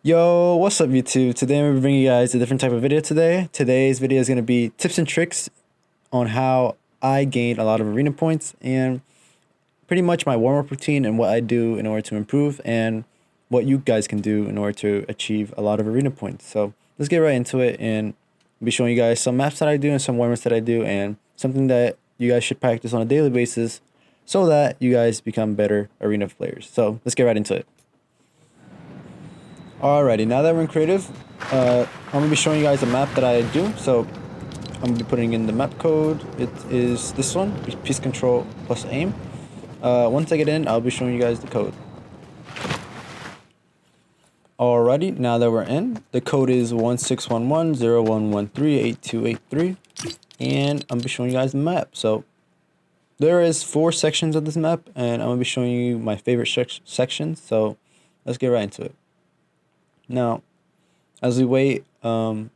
Yo, what's up YouTube? Today I'm bringing you guys a different type of video today. Today's video is going to be tips and tricks on how I gained a lot of arena points and pretty much my warm-up routine and what I do in order to improve and what you guys can do in order to achieve a lot of arena points. So let's get right into it, and I'll be showing you guys some maps that I do and some warm-ups that I do and something that you guys should practice on a daily basis so that you guys become better arena players. So let's get right into it. Alrighty, now that we're in creative, I'm going to be showing you guys a map that I do. So I'm going to be putting in the map code. It is this one, piece control plus aim. Once I get in, I'll be showing you guys the code. Alrighty, now that we're in, the code is 161101138283, and I'm going to be showing you guys the map. So there is 4 sections of this map, and I'm going to be showing you my favorite sections. So let's get right into it. Now, as we wait, something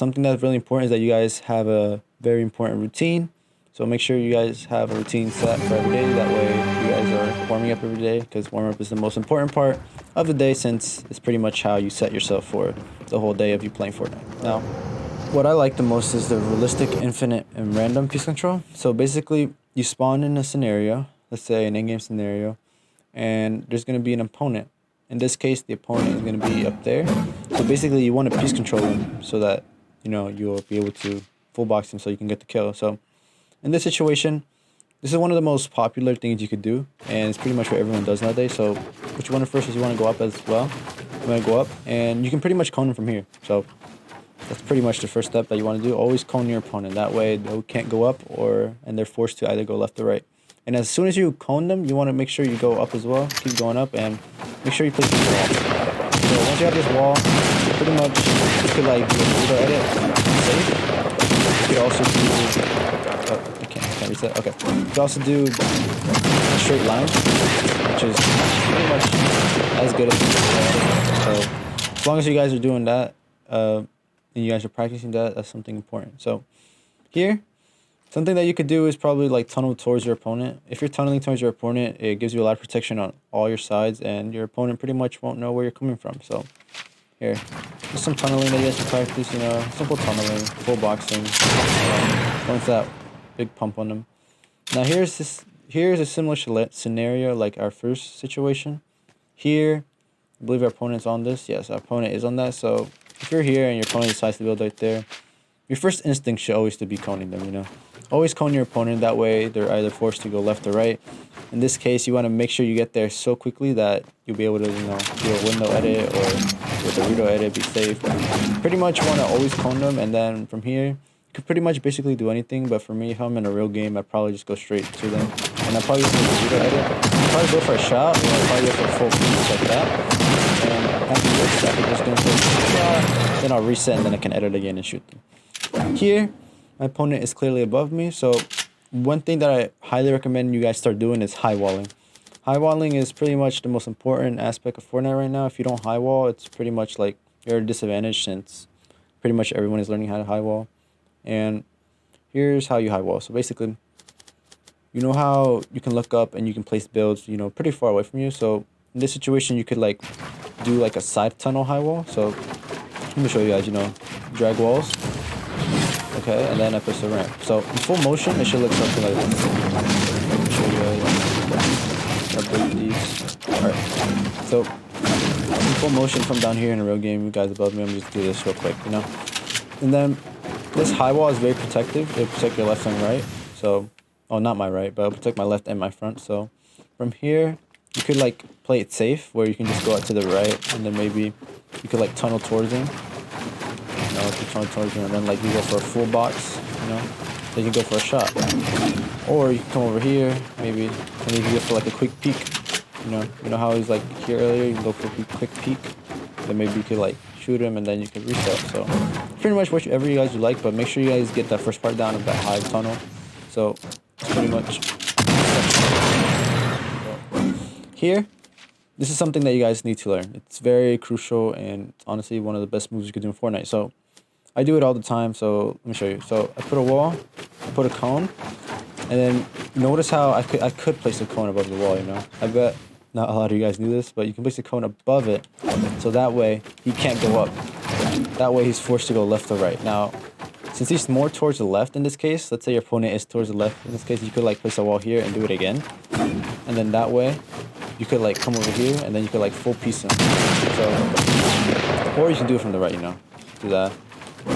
that's really important is that you guys have a very important routine. So make sure you guys have a routine set for every day. That way you guys are warming up every day, because warm-up is the most important part of the day, since it's pretty much how you set yourself for the whole day of you playing Fortnite. Now, what I like the most is the realistic, infinite, and random piece control. So basically, you spawn in a scenario, let's say an in-game scenario, and there's going to be an opponent. In this case, the opponent is going to be up there. So basically, you want to piece control him so that, you'll be able to full box him so you can get the kill. So in this situation, this is one of the most popular things you could do, and it's pretty much what everyone does nowadays. So what you want to first is you want to go up as well. You want to go up, and you can pretty much cone him from here. So that's pretty much the first step that you want to do. Always cone your opponent. That way they can't go up, and they're forced to either go left or right. And as soon as you cone them, you want to make sure you go up as well. Keep going up, and make sure you place this wall. So once you have this wall, pretty much you could like do a little edit, save. You could also do, oh, I can't reset. Okay. You could also do a straight line, which is pretty much as good as. So as long as you guys are doing that, and you guys are practicing that, that's something important. So here, something that you could do is probably like tunnel towards your opponent. If you're tunneling towards your opponent, it gives you a lot of protection on all your sides, and your opponent pretty much won't know where you're coming from. So here, just some tunneling that you guys can practice, simple tunneling, full boxing, once that big pump on them. Now here's a similar scenario like our first situation. Here, I believe our opponent's on this. Yes, our opponent is on that. So if you're here and your opponent decides to build right there, your first instinct should always to be coning them, Always cone your opponent. That way they're either forced to go left or right. In this case, you want to make sure you get there so quickly that you'll be able to, do a window edit or with a redo edit, be safe. Pretty much want to always cone them, and then from here, you could pretty much basically do anything. But for me, if I'm in a real game, I'd probably just go straight to them. And I'd probably just do a redo edit. I'd probably go for a shot, or I'd probably go for a full piece like that. And after this, I could just go for a shot, then I'll reset, and then I can edit again and shoot them. Here, my opponent is clearly above me, so one thing that I highly recommend you guys start doing is high walling. High walling is pretty much the most important aspect of Fortnite right now. If you don't high wall, it's pretty much like you're at a disadvantage, since pretty much everyone is learning how to high wall. And here's how you high wall. So basically, you know how you can look up and you can place builds, pretty far away from you. So in this situation, you could like do like a side tunnel high wall. So let me show you guys, drag walls. Okay, and then I push the ramp. So in full motion, it should look something like this. Let me show you guys. Update these. Alright. So in full motion from down here in a real game, you guys above me, I'm just do this real quick, And then this high wall is very protective. It'll protect your left and right. So, oh, not my right, but it'll protect my left and my front. So from here, you could like play it safe, where you can just go out to the right, and then maybe you could like tunnel towards him. And then like you go for a full box, then you go for a shot. Or you can come over here, maybe, and you can go for like a quick peek. You know how he's like here earlier, you can go for a quick peek. Then maybe you could like shoot him, and then you could reset. So pretty much whatever you guys would like, but make sure you guys get that first part down of that high tunnel. So it's pretty much here. This is something that you guys need to learn. It's very crucial, and honestly one of the best moves you could do in Fortnite. So I do it all the time, so let me show you. So I put a wall, I put a cone, and then notice how I could place a cone above the wall, I bet not a lot of you guys knew this, but you can place a cone above it, so that way he can't go up. That way he's forced to go left or right. Now, since he's more towards the left in this case, let's say your opponent is towards the left in this case, you could like place a wall here and do it again. And then that way, you could like come over here and then you could like full piece him. So, or you can do it from the right, you know, do that.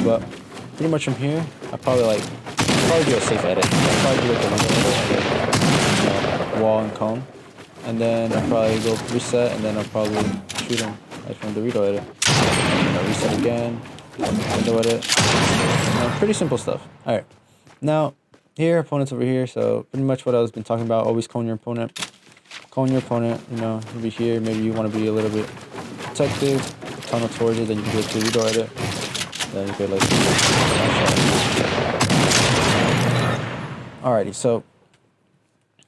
But pretty much from here, I probably do a safe edit. I'll probably do like a window edit, wall and cone. And then I'll probably go reset and then I'll probably shoot him like from the Dorito edit. And I'll reset again, window edit. Pretty simple stuff. Alright. Now, here, opponent's over here, so pretty much what I was been talking about, always cone your opponent. Cone your opponent, you know, maybe here, maybe you want to be a little bit protective, tunnel towards it, then you can do a Dorito edit. Then you could like... Alrighty, so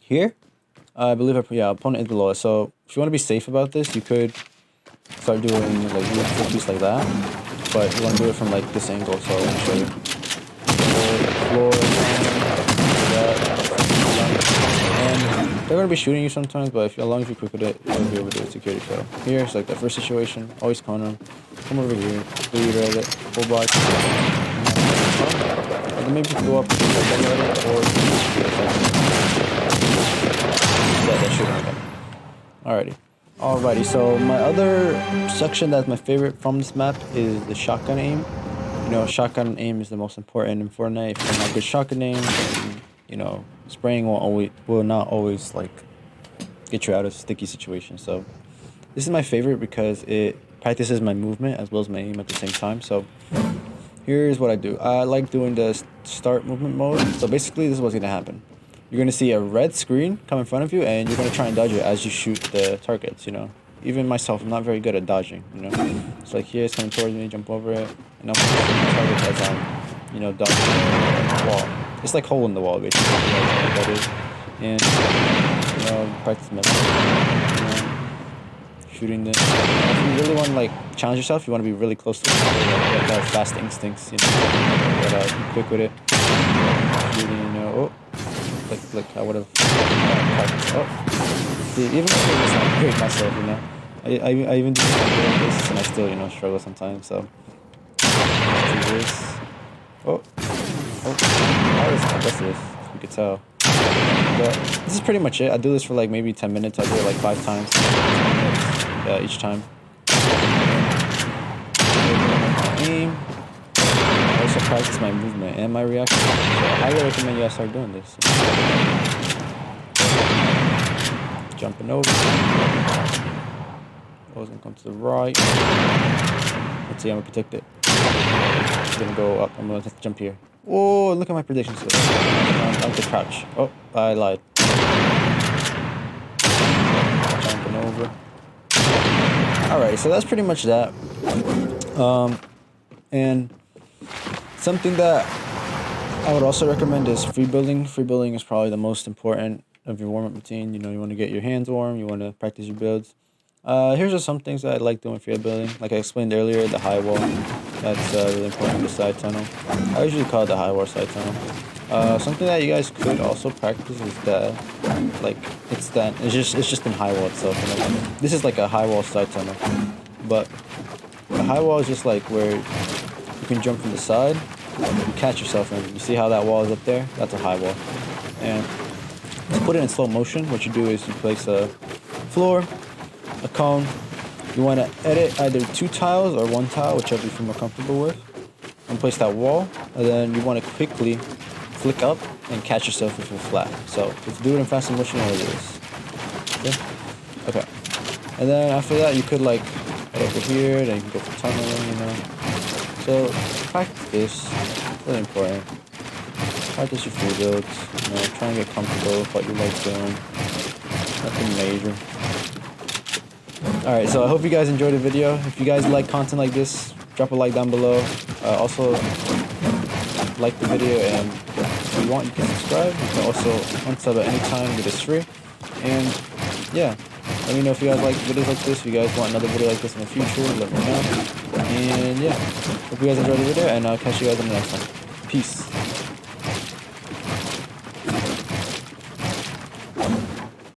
here, I believe, opponent is below us. So if you want to be safe about this, you could start doing like full piece like that, but you want to do it from like this angle. So let me show you. Floor, and they're gonna be shooting you sometimes, but as long as you quick with it, you'll be able to do it security. So here's like the first situation. Always cone them. Come over here. Do you read it? Full box. And then maybe you can go up or that shooting again. Alrighty, so my other section that's my favorite from this map is the shotgun aim. You know, shotgun aim is the most important in Fortnite. If you don't have good shotgun aim, then, you know, spraying will not always like get you out of sticky situations. So this is my favorite because it practices my movement as well as my aim at the same time. So here's what I do. I like doing the start movement mode. So basically this is what's gonna happen. You're gonna see a red screen come in front of you and you're gonna try and dodge it as you shoot the targets, you know. Even myself, I'm not very good at dodging, you know. It's like here, it's coming towards me, jump over it, and I'm shooting the target as I'm, you know, dodging the wall. It's like hole in the wall, basically. That is. And, you know, practice method. You know, shooting this. If you really want to, like, challenge yourself, you want to be really close to it. Like, have fast instincts, you know. But be quick with it. Shooting, you know, oh. Like I would have practiced. Oh. See, even if it's not great myself, you know. I even do this and I still, you know, struggle sometimes, so. Let's do this. Oh. How is this? You could tell. But this is pretty much it. I do this for like maybe 10 minutes. I do it like 5 times. Each time. Aim. I also practice my movement and my reaction. So I highly recommend you guys start doing this. Jumping over. I was gonna come to the right. Let's see, I'm gonna protect it. I'm gonna go up. I'm gonna have to jump here. Whoa, look at my predictions. I like to crouch. Oh, I lied. Jumping over. Alright, so that's pretty much that. And something that I would also recommend is free building. Free building is probably the most important of your warm-up routine. You know, you want to get your hands warm, you want to practice your builds. Here's just some things that I like doing for your building. Like I explained earlier, the high wall. That's really important, the side tunnel. I usually call it the high wall side tunnel. Something that you guys could also practice is that, like, it's just in high wall itself. You know? This is like a high wall side tunnel. But the high wall is just like where you can jump from the side, you catch yourself in. You see how that wall is up there? That's a high wall. And to put it in slow motion, what you do is you place a floor, a cone. You want to edit either 2 tiles or 1 tile, whichever you feel more comfortable with. And place that wall, and then you want to quickly flick up and catch yourself if you're flat. So if you do it in fast motion, you want to do this. Okay. And then after that, you could like head over here, then you can go for tunneling, you know. So practice this. It's really important. Practice your free builds. You know, try and get comfortable with what you like doing. Nothing major. Alright, so I hope you guys enjoyed the video. If you guys like content like this, drop a like down below. Also, like the video, and if you want, you can subscribe. You can also unsub at any time. It is free. And yeah, let me know if you guys like videos like this. If you guys want another video like this in the future, let me know. And yeah, hope you guys enjoyed the video, and I'll catch you guys in the next one. Peace.